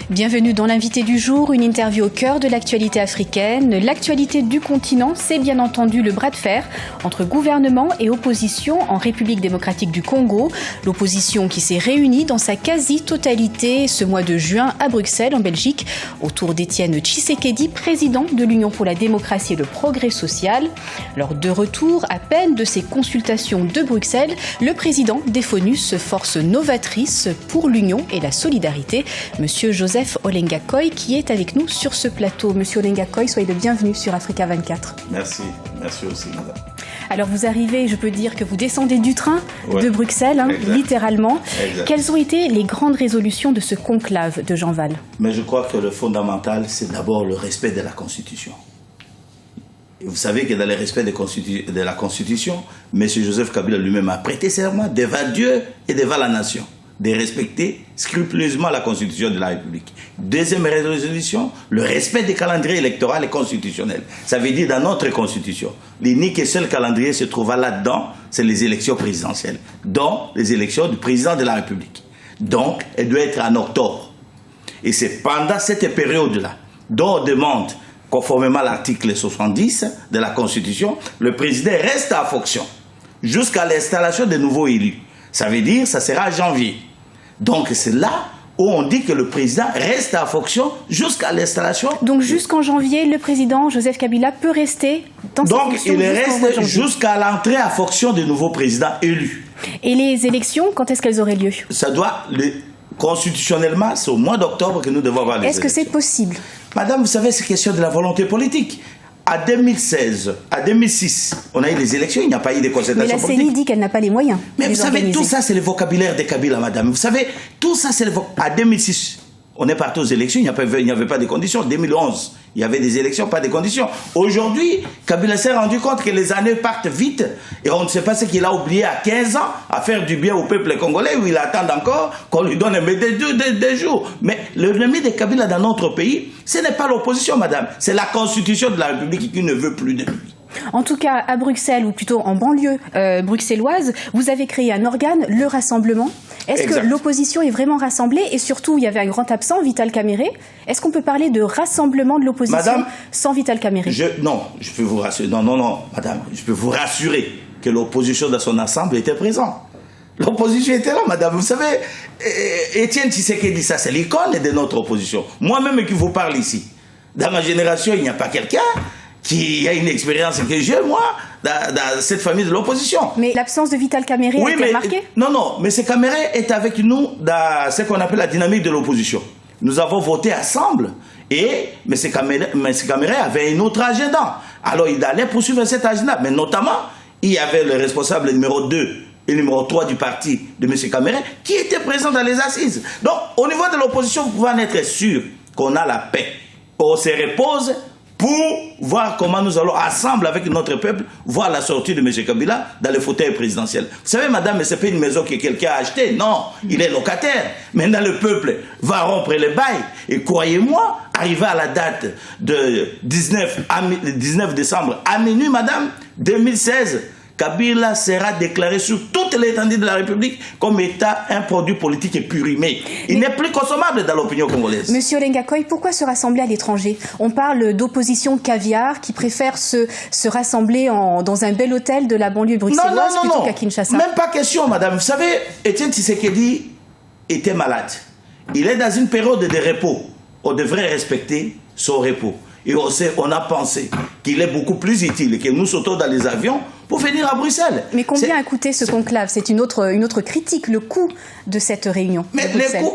Bienvenue dans l'invité du jour, une interview au cœur de l'actualité africaine. L'actualité du continent, c'est bien entendu le bras de fer entre gouvernement et opposition en République démocratique du Congo. L'opposition qui s'est réunie dans sa quasi-totalité ce mois de juin à Bruxelles, en Belgique, autour d'Étienne Tshisekedi, président de l'Union pour la démocratie et le progrès social. Lors de retour à peine de ces consultations de Bruxelles, le président défendu ce force novatrice pour l'Union et la solidarité, Monsieur Joseph Olenga Koy, qui est avec nous sur ce plateau. Monsieur Olenga Koy, soyez le bienvenu sur Africa 24. Merci aussi, madame. Alors vous arrivez, je peux dire que vous descendez du train de Bruxelles, littéralement. Exact. Quelles ont été les grandes résolutions de ce conclave de Jean Val? Mais je crois que le fondamental, c'est d'abord le respect de la Constitution. Et vous savez que dans le respect de la Constitution, M. Joseph Kabila lui-même a prêté serment devant Dieu et devant la nation de respecter scrupuleusement la Constitution de la République. Deuxième résolution, le respect des calendriers électoraux et constitutionnels. Ça veut dire dans notre Constitution, l'unique et seul calendrier se trouvant là-dedans, c'est les élections présidentielles, dont les élections du président de la République. Donc, elle doit être en octobre. Et c'est pendant cette période-là, dont on demande, conformément à l'article 70 de la Constitution, le président reste en fonction jusqu'à l'installation de nouveaux élus. Ça veut dire, ça sera en janvier. Donc c'est là où on dit que le président reste en fonction jusqu'à l'installation. Donc jusqu'en janvier, le président Joseph Kabila peut rester dans ses fonctions. Donc il reste jusqu'à l'entrée en fonction des nouveaux présidents élus. Et les élections, quand est-ce qu'elles auraient lieu? Ça doit, constitutionnellement, c'est au mois d'octobre que nous devons avoir les élections. Est-ce que c'est possible? Madame, vous savez, c'est question de la volonté politique. À 2016, à 2006, on a eu les élections, il n'y a pas eu de concertation politique. Mais la CENI dit qu'elle n'a pas les moyens. Mais vous savez, tout ça, c'est le vocabulaire de Kabila, madame. Vous savez, tout ça, c'est le vocabulaire. À 2006, on est parti aux élections, il n'y avait pas de conditions. 2011, il y avait des élections, pas de conditions. Aujourd'hui, Kabila s'est rendu compte que les années partent vite et on ne sait pas ce qu'il a oublié à 15 ans à faire du bien au peuple congolais où il attend encore qu'on lui donne des jours. Mais l'ennemi de Kabila dans notre pays, ce n'est pas l'opposition, madame. C'est la Constitution de la République qui ne veut plus de lui. En tout cas, à Bruxelles, ou plutôt en banlieue bruxelloise, vous avez créé un organe, le Rassemblement. Est-ce que l'opposition est vraiment rassemblée? Et surtout, il y avait un grand absent, Vital Kamerhe. Est-ce qu'on peut parler de rassemblement de l'opposition sans Vital Kamerhe? Non, je peux vous rassurer. Non, madame. Je peux vous rassurer que l'opposition dans son ensemble était présente. L'opposition était là, madame. Vous savez, Étienne Tshisekedi, ça, c'est l'icône de notre opposition. Moi-même qui vous parle ici. Dans ma génération, il n'y a pas quelqu'un qui a une expérience que j'ai, moi, dans cette famille de l'opposition. Mais l'absence de Vital Kamerhe a été remarquée? Non, mais ce Kamerhe est avec nous dans ce qu'on appelle la dynamique de l'opposition. Nous avons voté ensemble et M. Kamerhe avait un autre agenda. Alors il allait poursuivre cet agenda, mais notamment, il y avait le responsable numéro 2 et numéro 3 du parti de M. Kamerhe qui était présent dans les assises. Donc, au niveau de l'opposition, vous pouvez en être sûr qu'on a la paix. On se repose pour voir comment nous allons, ensemble avec notre peuple, voir la sortie de M. Kabila dans le fauteuil présidentiel. Vous savez, madame, ce n'est pas une maison que quelqu'un a achetée. Non, il est locataire. Maintenant, le peuple va rompre les bails. Et croyez-moi, arrivé à la date de 19 décembre à minuit, madame, 2016, Kabila sera déclaré sur toute l'étendue de la République comme état un produit politique périmé. Il n'est plus consommable dans l'opinion congolaise. Monsieur Olenga Koy, pourquoi se rassembler à l'étranger? On parle d'opposition caviar qui préfère se rassembler dans un bel hôtel de la banlieue bruxelloise plutôt qu'à Kinshasa. Même pas question, madame. Vous savez, Étienne Tshisekedi était malade. Il est dans une période de repos. On devrait respecter son repos. Et on a pensé qu'il est beaucoup plus utile que nous sautons dans les avions pour venir à Bruxelles. Mais combien a coûté ce conclave? C'est une autre critique, le coût de cette réunion. Mais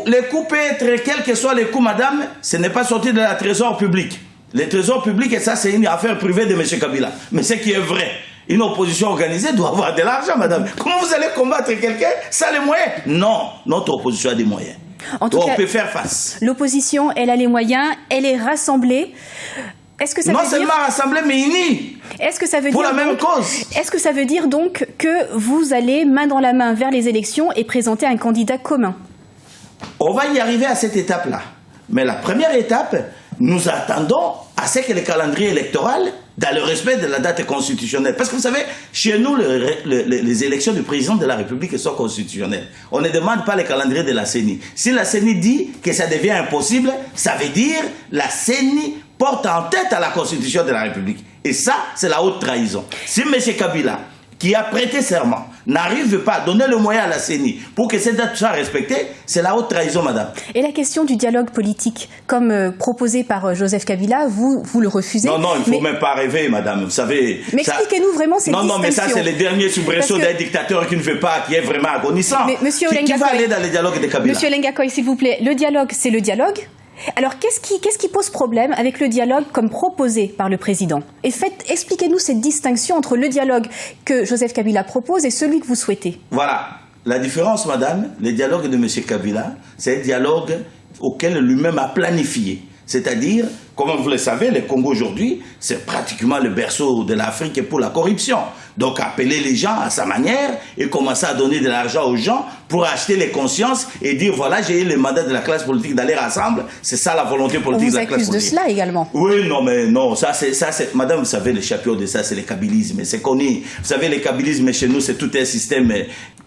les coûts peut être, quel que soit les coûts, madame, ce n'est pas sorti de la trésor public. Le trésor public, et ça, c'est une affaire privée de M. Kabila. Mais ce qui est vrai, une opposition organisée doit avoir de l'argent, madame. Comment vous allez combattre quelqu'un sans les moyens? Non, notre opposition a des moyens. En tout cas, on peut faire face. L'opposition, elle a les moyens, elle est rassemblée. Est-ce que ça non seulement rassemblée, mais unie. Est-ce que ça veut pour dire la même cause. Est-ce que ça veut dire donc que vous allez main dans la main vers les élections et présenter un candidat commun? On va y arriver à cette étape-là. Mais la première étape, nous attendons à ce que le calendrier électoral dans le respect de la date constitutionnelle. Parce que vous savez, chez nous, les élections du président de la République sont constitutionnelles. On ne demande pas le calendrier de la CENI. Si la CENI dit que ça devient impossible, ça veut dire la CENI porte en tête à la Constitution de la République. Et ça, c'est la haute trahison. Si M. Kabila, qui a prêté serment, n'arrive pas à donner le moyen à la CENI pour que cette date soit respectée, c'est la haute trahison, madame. Et la question du dialogue politique, comme proposé par Joseph Kabila, vous le refusez? Non, il ne faut même pas rêver, madame. Vous savez... Mais expliquez-nous vraiment cette distinction. Non, mais ça, c'est le dernier soubresaut d'un dictateur qui ne veut pas, qui est vraiment agonissant. Mais monsieur qui va aller dans le dialogue de Kabila? Monsieur Lenga Koy, s'il vous plaît, le dialogue, c'est le dialogue. Alors, qu'est-ce qui pose problème avec le dialogue comme proposé par le président? Et expliquez-nous cette distinction entre le dialogue que Joseph Kabila propose et celui que vous souhaitez. Voilà. La différence, madame, le dialogue de M. Kabila, c'est un dialogue auquel lui-même a planifié. C'est-à-dire, comme vous le savez, le Congo aujourd'hui, c'est pratiquement le berceau de l'Afrique pour la corruption. Donc, appeler les gens à sa manière et commencer à donner de l'argent aux gens pour acheter les consciences et dire, voilà, j'ai eu le mandat de la classe politique d'aller ensemble. C'est ça la volonté politique de la classe politique. On vous accuse de cela également. Oui, non, ça c'est, madame, vous savez, le champion de ça, c'est le kabylisme. C'est connu. Vous savez, le kabylisme chez nous, c'est tout un système.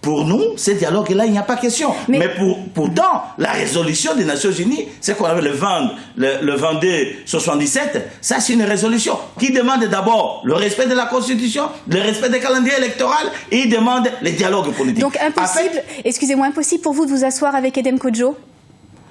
Pour nous, ce dialogue-là, il n'y a pas question. Mais pourtant, la résolution des Nations Unies, c'est qu'on avait le 22-77, ça c'est une résolution qui demande d'abord le respect de la Constitution, le respect des calendriers électoraux et il demande le dialogue politique. Donc impossible, excusez-moi, impossible pour vous de vous asseoir avec Edem Kodjo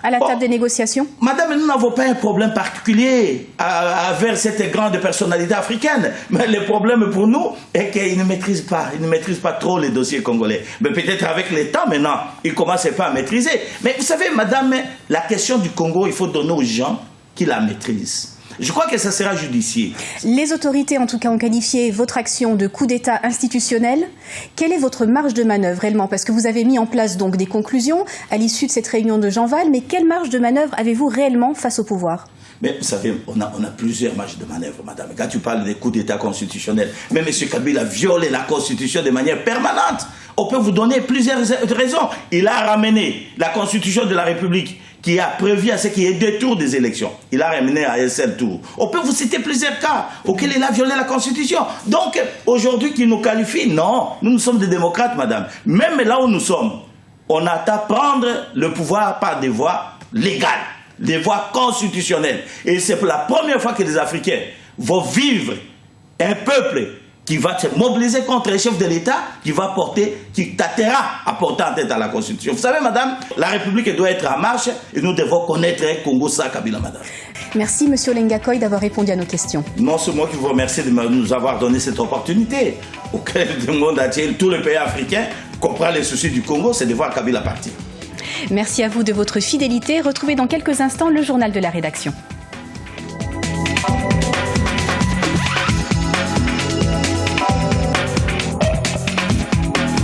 à la table des négociations? Madame, nous n'avons pas un problème particulier avec cette grande personnalité africaine. Mais le problème pour nous est qu'il ne maîtrise pas trop les dossiers congolais. Mais peut-être avec le temps maintenant, il ne commence pas à maîtriser. Mais vous savez, madame, la question du Congo, il faut donner aux gens qui la maîtrisent. Je crois que ça sera judicieux. Les autorités, en tout cas, ont qualifié votre action de coup d'État institutionnel. Quelle est votre marge de manœuvre réellement? Parce que vous avez mis en place donc des conclusions à l'issue de cette réunion de Jean-Val, mais quelle marge de manœuvre avez-vous réellement face au pouvoir? Mais vous savez, on a plusieurs marges de manœuvre, madame. Quand tu parles des coups d'État constitutionnels, mais M. Kabila a violé la Constitution de manière permanente. On peut vous donner plusieurs raisons. Il a ramené la Constitution de la République qui a prévu à ce qu'il y ait 2 tours des élections. Il a ramené à un seul tour. On peut vous citer plusieurs cas auxquels il a violé la Constitution. Donc, aujourd'hui, qu'il nous qualifie, non, nous sommes des démocrates, madame. Même là où nous sommes, on attend prendre le pouvoir par des voies légales, des voies constitutionnelles. Et c'est pour la première fois que les Africains vont vivre un peuple qui va se mobiliser contre le chef de l'État, qui tâtera à porter en tête à la Constitution. Vous savez, madame, la République doit être en marche et nous devons connaître Congo sans Kabila, madame. Merci, monsieur Lenga Koy, d'avoir répondu à nos questions. Non, c'est moi qui vous remercie de nous avoir donné cette opportunité. Auquel le monde entier, tous les pays africains comprennent les soucis du Congo, c'est de voir Kabila partir. Merci à vous de votre fidélité. Retrouvez dans quelques instants le journal de la rédaction.